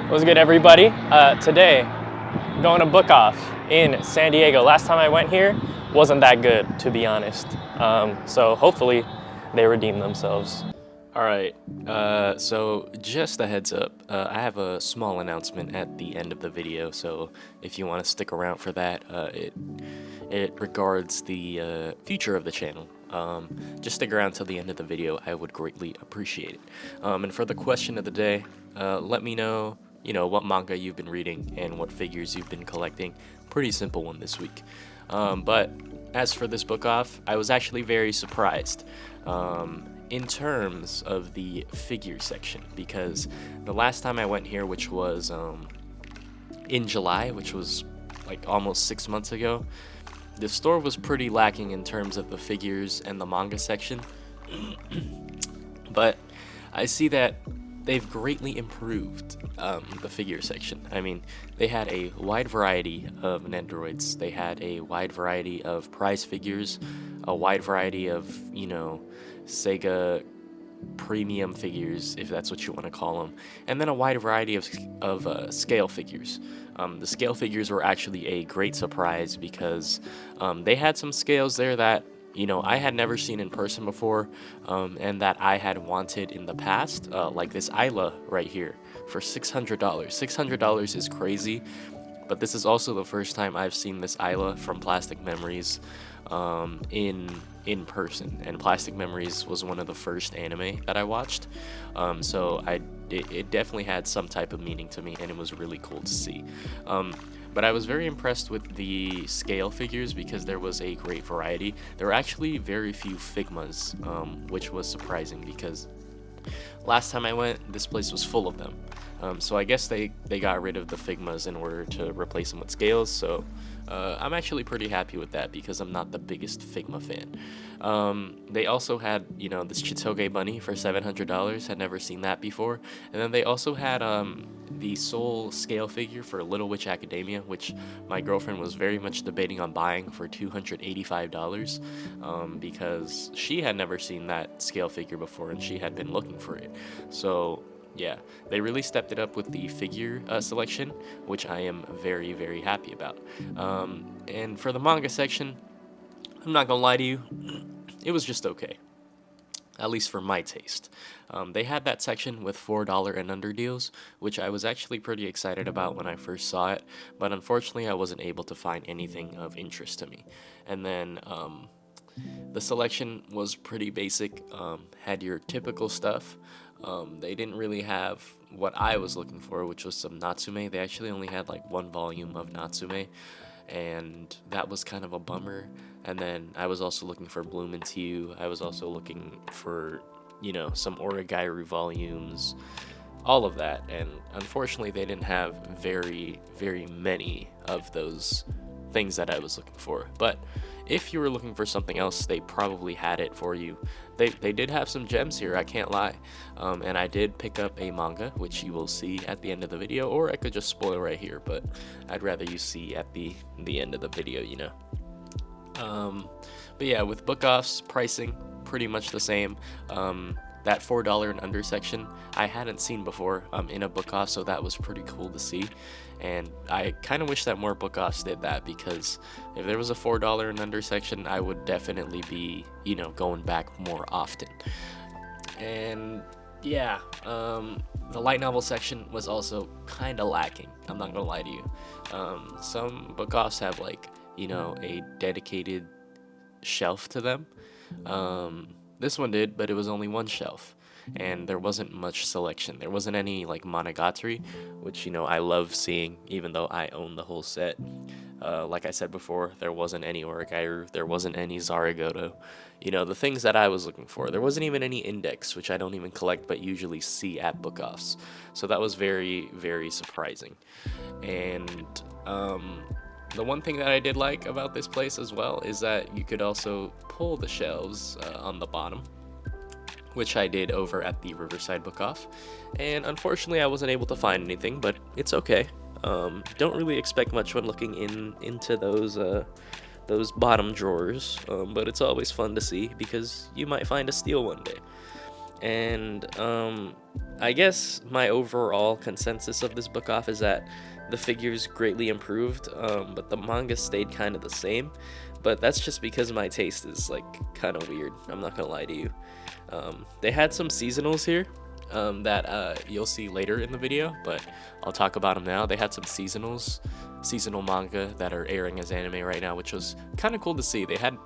What's good, everybody? Today, going to book off in San Diego. Last time I went here wasn't that good, to be honest. So hopefully they redeem themselves. All right, so just a heads up, I have a small announcement at the end of the video, so if you want to stick around for that, it regards the future of the channel. Just stick around till the end of the video, I would greatly appreciate it. And for the question of the day, let me know, what manga you've been reading and what figures you've been collecting. Pretty simple one this week. But as for this book off, I was actually very surprised. In terms of the figure section, because the last time I went here, which was in July, which was like almost 6 months ago, the store was pretty lacking in terms of the figures and the manga section. But I see that they've greatly improved the figure section. I mean, they had a wide variety of Nendoroids, they had a wide variety of prize figures, a wide variety of, Sega premium figures, if that's what you want to call them, and then a wide variety of scale figures. The scale figures were actually a great surprise because they had some scales there that I had never seen in person before, and that I had wanted in the past, like this Isla right here for $600. $600 is crazy, but this is also the first time I've seen this Isla from Plastic Memories in person, and Plastic Memories was one of the first anime that I watched, so it definitely had some type of meaning to me, and it was really cool to see. But I was very impressed with the scale figures because there was a great variety. There were actually very few Figmas, which was surprising because last time I went, this place was full of them. So I guess they got rid of the Figmas in order to replace them with scales, so I'm actually pretty happy with that because I'm not the biggest Figma fan. They also had, this Chitoge bunny for $700. Had never seen that before. And then they also had the Soul scale figure for Little Witch Academia, which my girlfriend was very much debating on buying for $285, because she had never seen that scale figure before and she had been looking for it. So yeah, they really stepped it up with the figure selection, which I am very, very happy about. And for the manga section, I'm not gonna lie to you, it was just okay, at least for my taste. They had that section with $4 and under deals, which I was actually pretty excited about when I first saw it, but unfortunately I wasn't able to find anything of interest to me. And then the selection was pretty basic, had your typical stuff. They didn't really have what I was looking for, which was some Natsume. They actually only had like one volume of Natsume, and that was kind of a bummer. And then I was also looking for Bloom and Tew. I was also looking for, some Origairu volumes, all of that. And unfortunately, they didn't have very, very many of those things that I was looking for. But if you were looking for something else, they probably had it for you. They did have some gems here, I can't lie. And I did pick up a manga, which you will see at the end of the video, or I could just spoil right here, but I'd rather you see at the end of the video, But yeah, with book offs, pricing, pretty much the same. That $4 and under section I hadn't seen before in a book off, so that was pretty cool to see. And I kind of wish that more book offs did that, because if there was a $4 and under section, I would definitely be, going back more often. And yeah, the light novel section was also kind of lacking, I'm not gonna lie to you. Some book offs have like, a dedicated shelf to them. This one did, but it was only one shelf, and there wasn't much selection. There wasn't any like Monogatari, which I love seeing, even though I own the whole set. Like I said before, there wasn't any Origairu, there wasn't any Zaragoto, the things that I was looking for. There wasn't even any Index, which I don't even collect but usually see at book offs. So that was very, very surprising. And the one thing that I did like about this place as well is that you could also pull the shelves on the bottom, which I did over at the Riverside Book Off. And unfortunately, I wasn't able to find anything, but it's okay. Don't really expect much when looking into those bottom drawers, but it's always fun to see because you might find a steal one day. And I guess my overall consensus of this book off is that the figures greatly improved, but the manga stayed kind of the same. But that's just because my taste is like kind of weird. I'm not gonna lie to you. They had some seasonals here that you'll see later in the video, but I'll talk about them now. They had some seasonal manga that are airing as anime right now, which was kind of cool to see. They had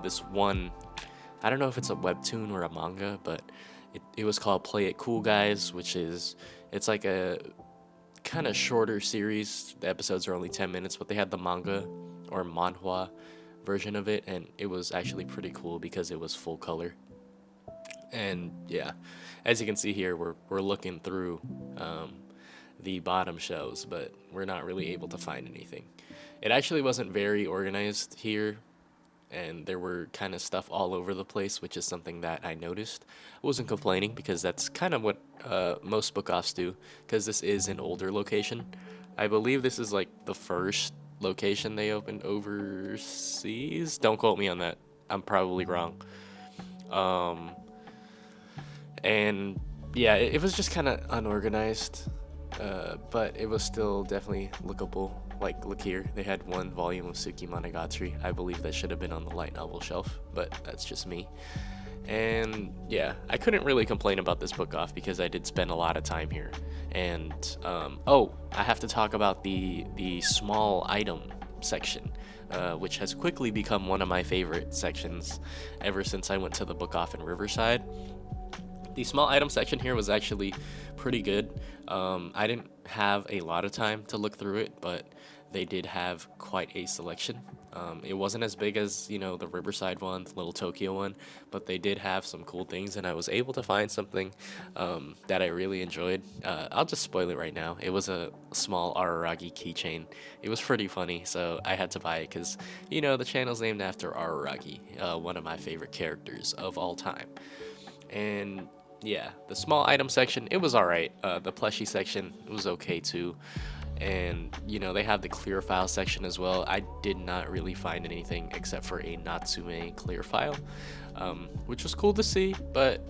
this one, I don't know if it's a webtoon or a manga, but it was called Play It Cool Guys, it's like a kind of shorter series. The episodes are only 10 minutes, but they had the manga or manhwa version of it, and it was actually pretty cool because it was full color. And yeah, as you can see here, we're looking through the bottom shelves, but we're not really able to find anything. It actually wasn't very organized here, and there were kind of stuff all over the place, which is something that I noticed. I wasn't complaining because that's kind of what most book offs do, because this is an older location. I believe this is like the first location they opened overseas. Don't quote me on that. I'm probably wrong. And yeah, it was just kind of unorganized, but it was still definitely lookable. Like, look here, they had one volume of Suki Monogatari. I believe that should have been on the light novel shelf, but that's just me. And yeah, I couldn't really complain about this book off because I did spend a lot of time here. And oh, I have to talk about the small item section, which has quickly become one of my favorite sections ever since I went to the book off in Riverside. The small item section here was actually pretty good. I didn't have a lot of time to look through it, but they did have quite a selection. It wasn't as big as, the Riverside one, the Little Tokyo one, but they did have some cool things, and I was able to find something that I really enjoyed. I'll just spoil it right now. It was a small Ararawgi keychain. It was pretty funny, so I had to buy it because, the channel's named after Ararawgi, one of my favorite characters of all time. And yeah, the small item section, it was alright. The plushie section was okay too. And, they have the clear file section as well. I did not really find anything except for a Natsume clear file, which was cool to see, but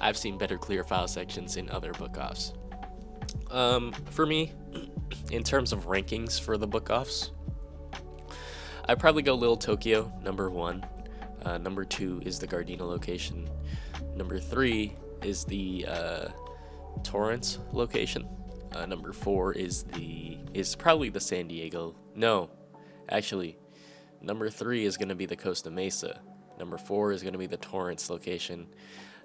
I've seen better clear file sections in other book offs. For me, in terms of rankings for the book offs, I'd probably go Little Tokyo, number 1. Number 2 is the Gardena location. Number 3 is the Torrance location. Number 4 is probably the San Diego. No, actually, number 3 is going to be the Costa Mesa. Number 4 is going to be the Torrance location.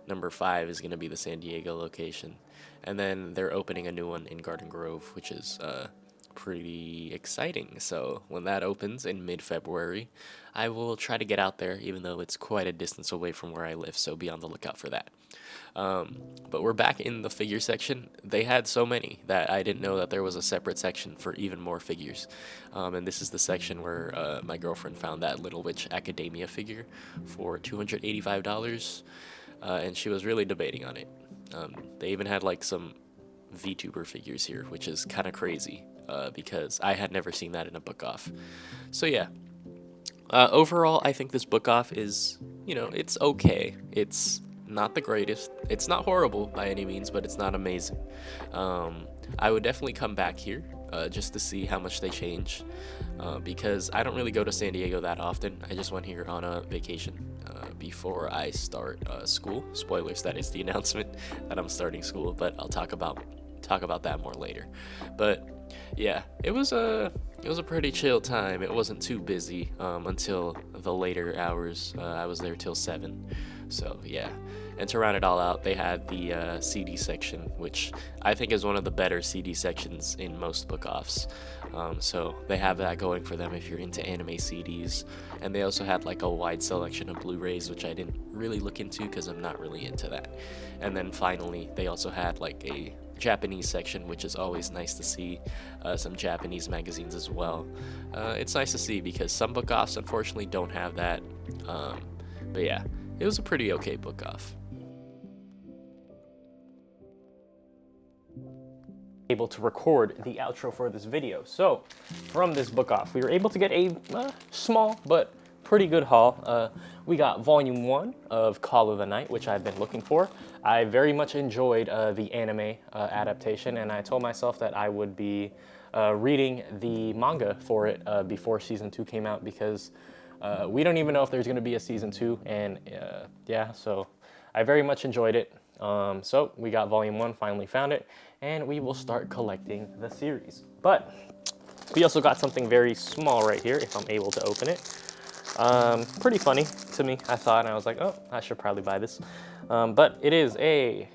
Number 5 is going to be the San Diego location. And then they're opening a new one in Garden Grove, which is pretty exciting. So when that opens in mid-February, I will try to get out there, even though it's quite a distance away from where I live, so be on the lookout for that. But we're back in the figure section. They had so many that I didn't know that there was a separate section for even more figures. And this is the section where my girlfriend found that Little Witch Academia figure for $285, and she was really debating on it. They even had like some VTuber figures here, which is kind of crazy. Because I had never seen that in a book off. So yeah, overall, I think this book off is, it's okay. It's not the greatest. It's not horrible by any means, but it's not amazing. I would definitely come back here just to see how much they change, because I don't really go to San Diego that often. I just went here on a vacation before I start school. Spoilers, that is the announcement that I'm starting school, but I'll talk about that more later. But yeah, it was a pretty chill time. It wasn't too busy until the later hours. I was there till 7. So yeah, and to round it all out, they had the CD section, which I think is one of the better CD sections in most book offs. So they have that going for them if you're into anime CDs. And they also had like a wide selection of Blu-rays, which I didn't really look into because I'm not really into that. And then finally, they also had like a Japanese section, which is always nice to see. Some Japanese magazines as well. It's nice to see because some book offs unfortunately don't have that. But yeah, it was a pretty okay book off. Able to record the outro for this video. So from this book off, we were able to get a small but pretty good haul. We got volume 1 of Call of the Night, which I've been looking for. I very much enjoyed the anime adaptation, and I told myself that I would be reading the manga for it before season 2 came out, because we don't even know if there's going to be a season 2, and yeah, so I very much enjoyed it. So we got volume 1, finally found it, and we will start collecting the series. But we also got something very small right here, if I'm able to open it. Pretty funny to me, I thought, and I was like, oh, I should probably buy this. But it is a,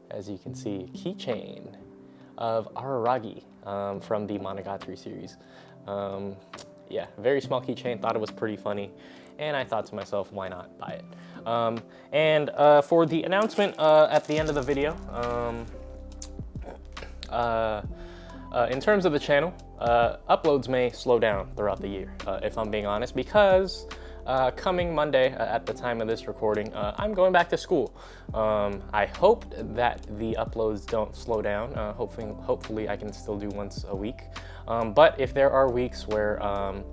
as you can see, keychain of Ararawgi from the Monogatari series. Yeah, very small keychain, thought it was pretty funny, and I thought to myself, why not buy it? And for the announcement at the end of the video, in terms of the channel, uploads may slow down throughout the year, if I'm being honest, because coming Monday, at the time of this recording, I'm going back to school. I hope that the uploads don't slow down. Hopefully I can still do once a week. But if there are weeks where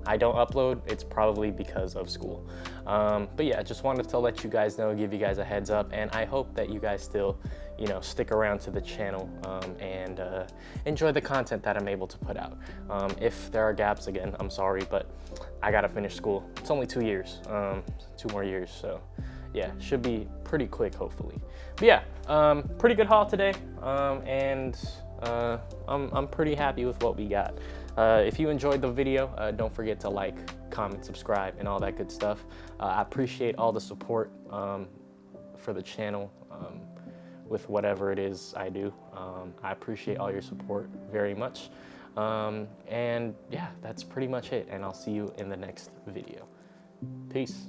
I don't upload, it's probably because of school. But yeah, just wanted to let you guys know, give you guys a heads up, and I hope that you guys still, you know, stick around to the channel and enjoy the content that I'm able to put out. If there are gaps, again, I'm sorry, but I gotta finish school. It's only 2 years, 2 more years, so yeah, should be pretty quick, hopefully. But yeah, pretty good haul today, and I'm pretty happy with what we got. If you enjoyed the video, don't forget to like, comment, subscribe, and all that good stuff. I appreciate all the support for the channel with whatever it is I do. I appreciate all your support very much. And yeah, that's pretty much it, and I'll see you in the next video. Peace.